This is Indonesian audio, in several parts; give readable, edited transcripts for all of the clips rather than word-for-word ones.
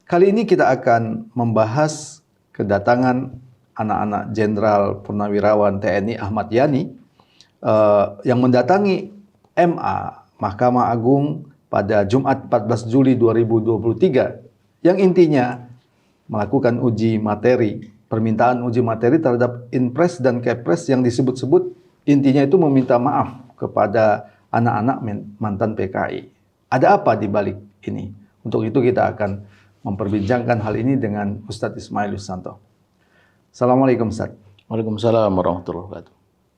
Kali ini kita akan membahas kedatangan anak-anak Jenderal Purnawirawan TNI Ahmad Yani yang mendatangi MA, Mahkamah Agung pada Jumat 14 Juli 2023 yang intinya melakukan uji materi, permintaan uji materi terhadap Inpres dan Kepres yang disebut-sebut intinya itu meminta maaf kepada anak-anak mantan PKI. Ada apa di balik ini? Untuk itu kita akan memperbincangkan hal ini dengan Ustadz Ismail Yusanto. Assalamualaikum Ustadz. Waalaikumsalam warahmatullahi wabarakatuh.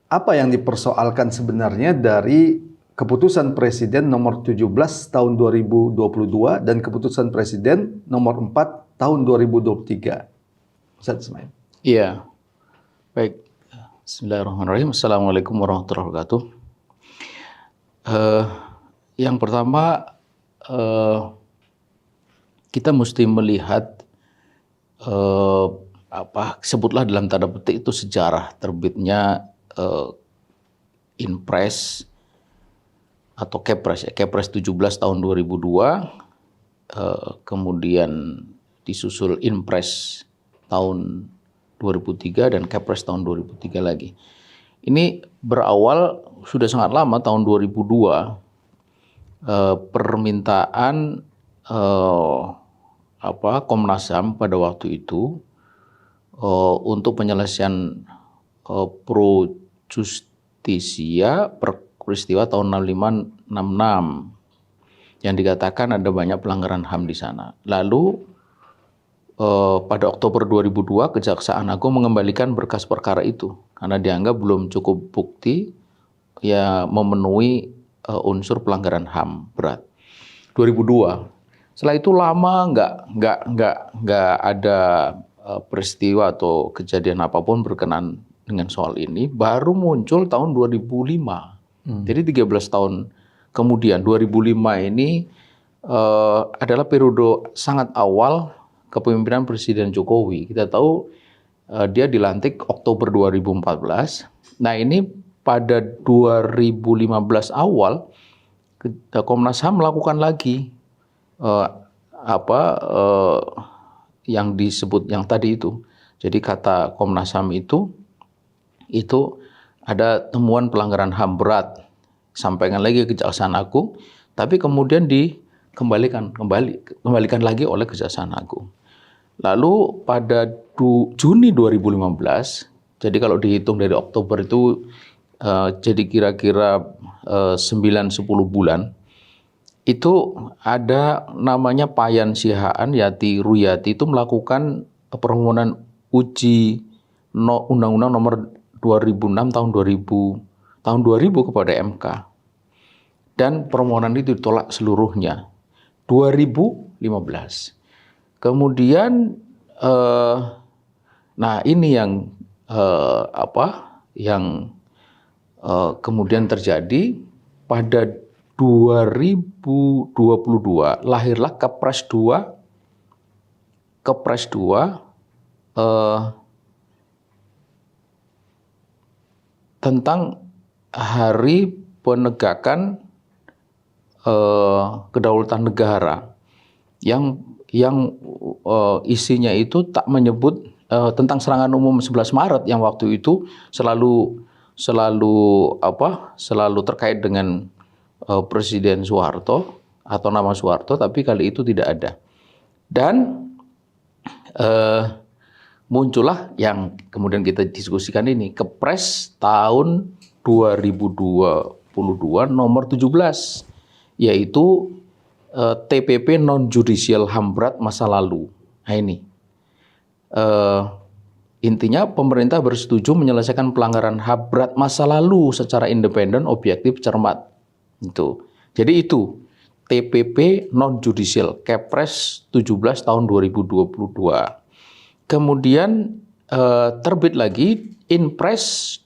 Apa yang dipersoalkan sebenarnya dari keputusan Presiden nomor 17 tahun 2022 dan keputusan Presiden nomor 4 tahun 2023? Ustadz Ismail. Iya, baik. Bismillahirrahmanirrahim. Assalamualaikum warahmatullahi wabarakatuh. Yang pertama, kita mesti melihat sebutlah dalam tanda petik itu sejarah terbitnya Inpres atau Kepres, Kepres 17 tahun 2002, kemudian disusul Inpres tahun 2003 dan Kepres tahun 2003 lagi. Ini berawal sudah sangat lama, tahun 2002, permintaan Komnas HAM pada waktu itu untuk penyelesaian pro justisia peristiwa tahun 65-66 yang dikatakan ada banyak pelanggaran HAM di sana. Lalu pada Oktober 2002 Kejaksaan Agung mengembalikan berkas perkara itu karena dianggap belum cukup bukti ya memenuhi unsur pelanggaran HAM berat. 2002. Setelah itu lama nggak ada peristiwa atau kejadian apapun berkenaan dengan soal ini. Baru muncul tahun 2005. Jadi 13 tahun kemudian 2005 ini adalah periode sangat awal kepemimpinan Presiden Jokowi. Kita tahu dia dilantik Oktober 2014. Nah ini pada 2015 awal Komnas HAM melakukan lagi yang disebut yang tadi itu. Jadi kata Komnas HAM itu ada temuan pelanggaran HAM berat, sampaikan lagi ke Kejaksaan Agung, tapi kemudian dikembalikan lagi oleh Kejaksaan Agung. Lalu pada Juni 2015, jadi kalau dihitung dari Oktober itu jadi kira-kira 9-10 bulan, itu ada namanya Payan Sihaan Yati Ruyati itu melakukan permohonan uji Undang-Undang nomor 2006 tahun 2000 kepada MK. Dan permohonan itu ditolak seluruhnya 2015. Kemudian nah ini yang kemudian terjadi pada 2022 lahirlah Kepres 2 tentang Hari Penegakan Kedaulatan Negara yang isinya itu tak menyebut tentang serangan umum 11 Maret yang waktu itu selalu terkait dengan Presiden Soeharto atau nama Soeharto, tapi kali itu tidak ada. Dan muncullah yang kemudian kita diskusikan ini, Kepres tahun 2022 nomor 17, yaitu TPP non-judicial HAM berat masa lalu. Nah ini, intinya pemerintah bersetuju menyelesaikan pelanggaran HAM berat masa lalu secara independen, objektif, cermat. Jadi itu TPP non-judicial Kepres 17 tahun 2022. Kemudian terbit lagi Inpres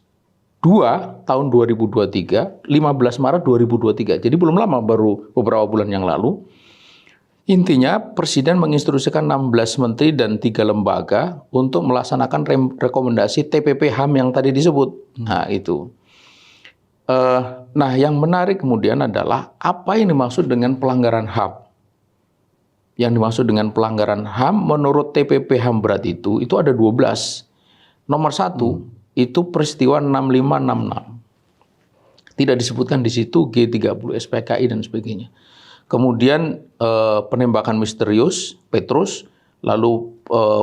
2 tahun 2023, 15 Maret 2023. Jadi belum lama, baru beberapa bulan yang lalu. Intinya Presiden menginstruksikan 16 menteri dan 3 lembaga untuk melaksanakan rekomendasi TPP HAM yang tadi disebut. Nah itu. Nah yang menarik kemudian adalah apa yang dimaksud dengan pelanggaran HAM. yang dimaksud dengan pelanggaran HAM menurut TPP HAM berat itu ada 12. Nomor 1 itu peristiwa 6566. Tidak disebutkan di situ G30 SPKI dan sebagainya. Kemudian penembakan misterius Petrus, lalu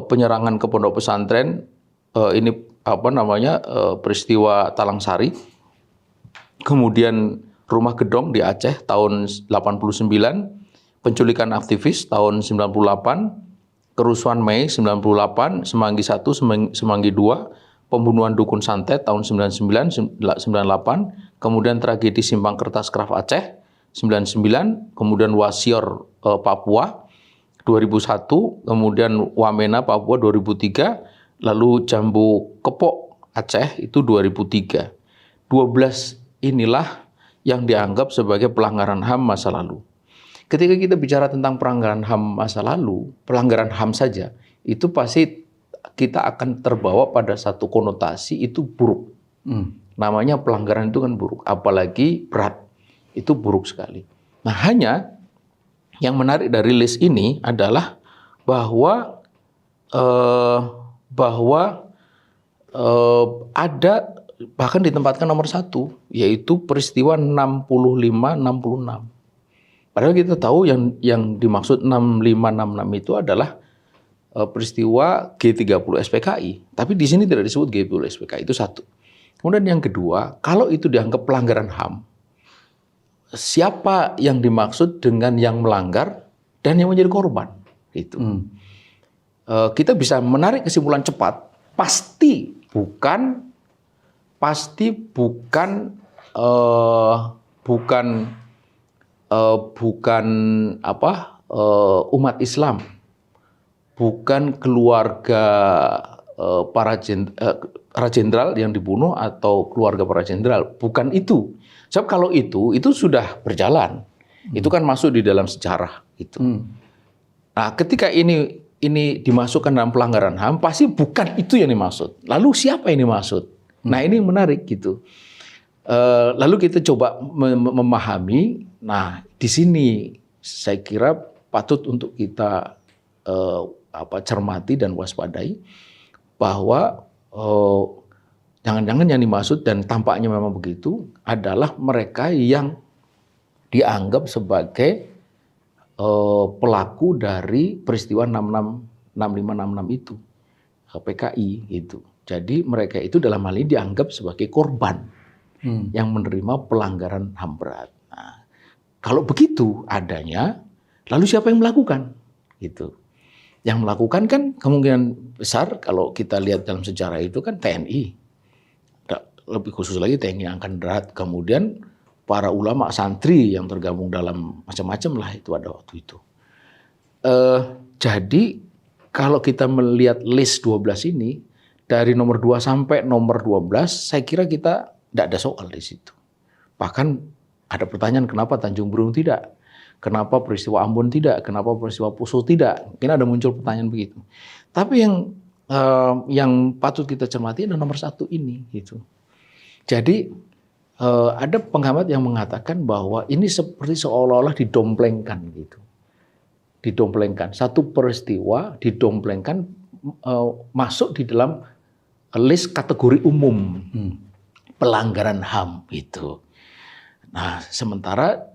penyerangan ke pondok pesantren, ini peristiwa Talang Sari. Kemudian rumah gedong di Aceh tahun 89, penculikan aktivis tahun 98, kerusuhan Mei 98, Semanggi 1, Semanggi 2, pembunuhan dukun santet tahun 99, 98, kemudian tragedi Simpang Kertas Kraf Aceh 99, kemudian Wasior Papua 2001, kemudian Wamena Papua 2003, lalu Jambu Kepok Aceh itu 2003. 12 inilah yang dianggap sebagai pelanggaran HAM masa lalu. Ketika kita bicara tentang pelanggaran HAM masa lalu, pelanggaran HAM saja, itu pasti kita akan terbawa pada satu konotasi itu buruk. Namanya pelanggaran itu kan buruk, apalagi berat, itu buruk sekali. Nah, hanya yang menarik dari list ini adalah bahwa ada bahkan ditempatkan nomor 1, yaitu peristiwa 6566. Padahal kita tahu yang dimaksud 6566 itu adalah peristiwa G30 SPKI. Tapi di sini tidak disebut G30 SPKI, itu 1. Kemudian yang kedua, kalau itu dianggap pelanggaran HAM, siapa yang dimaksud dengan yang melanggar dan yang menjadi korban? Itu. Kita bisa menarik kesimpulan cepat, pasti bukan umat Islam, bukan keluarga para jenderal yang dibunuh atau keluarga para jenderal, bukan itu. Sebab kalau itu sudah berjalan, itu kan masuk di dalam sejarah itu. Nah, ketika ini dimasukkan dalam pelanggaran HAM, pasti bukan itu yang dimaksud. Lalu siapa yang dimaksud? Nah, ini menarik gitu. Lalu kita coba memahami. Nah, di sini saya kira patut untuk kita cermati dan waspadai bahwa jangan-jangan yang dimaksud, dan tampaknya memang begitu, adalah mereka yang dianggap sebagai pelaku dari peristiwa 6566 itu, PKI itu. Jadi mereka itu dalam hal ini dianggap sebagai korban yang menerima pelanggaran HAM berat. Nah, kalau begitu adanya, lalu siapa yang melakukan? Gitu. Yang melakukan kan kemungkinan besar kalau kita lihat dalam sejarah itu kan TNI. Lebih khusus lagi TNI Angkatan Darat. Kemudian para ulama santri yang tergabung dalam macam-macam lah itu ada waktu itu. Jadi kalau kita melihat list 12 ini, dari nomor 2 sampai nomor 12, saya kira kita tidak ada soal di situ. Bahkan ada pertanyaan, kenapa Tanjung Priok tidak? Kenapa peristiwa Ambon tidak? Kenapa peristiwa Poso tidak? Mungkin ada muncul pertanyaan begitu. Tapi yang patut kita cermati adalah nomor 1 ini. Gitu. Jadi ada pengamat yang mengatakan bahwa ini seperti seolah-olah didomplengkan gitu. Didomplengkan. Satu peristiwa didomplengkan masuk di dalam list kategori umum pelanggaran HAM itu. Nah, sementara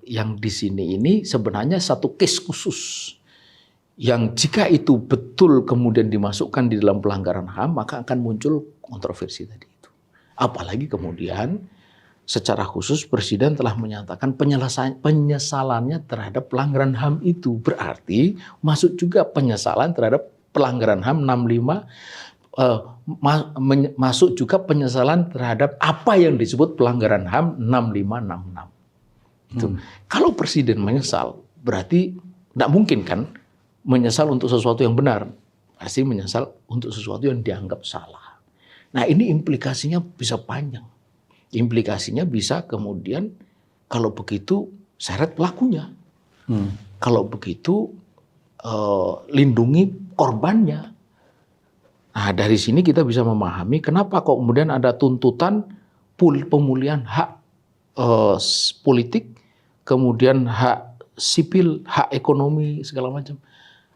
yang di sini ini sebenarnya satu case khusus yang jika itu betul kemudian dimasukkan di dalam pelanggaran HAM, maka akan muncul kontroversi tadi itu. Apalagi kemudian secara khusus Presiden telah menyatakan penyesalannya terhadap pelanggaran HAM itu. Berarti masuk juga penyesalan terhadap pelanggaran HAM 65, masuk juga penyesalan terhadap apa yang disebut pelanggaran HAM 6566. Itu. Kalau Presiden menyesal, berarti tidak mungkin kan menyesal untuk sesuatu yang benar. Pasti menyesal untuk sesuatu yang dianggap salah. Nah, ini implikasinya bisa panjang. Implikasinya bisa kemudian kalau begitu seret pelakunya. Kalau begitu lindungi korbannya. Nah, dari sini kita bisa memahami kenapa kok kemudian ada tuntutan pemulihan hak politik, kemudian hak sipil, hak ekonomi segala macam.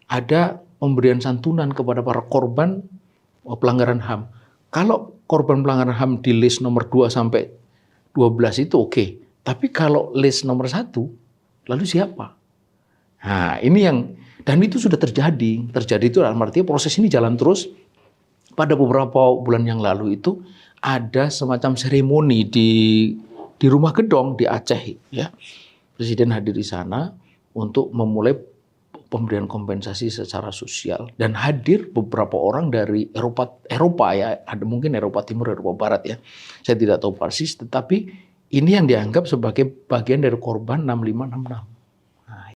Ada pemberian santunan kepada para korban pelanggaran HAM. Kalau korban pelanggaran HAM di list nomor 2 sampai 12 itu oke. Tapi kalau list nomor 1, lalu siapa? Nah, ini yang, dan itu sudah terjadi. Terjadi itu artinya proses ini jalan terus. Pada beberapa bulan yang lalu itu ada semacam seremoni di Rumah Gedong di Aceh, ya. Presiden hadir di sana untuk memulai pemberian kompensasi secara sosial, dan hadir beberapa orang dari Eropa ya, ada mungkin Eropa Timur, Eropa Barat ya. Saya tidak tahu persis, tetapi ini yang dianggap sebagai bagian dari korban 6566.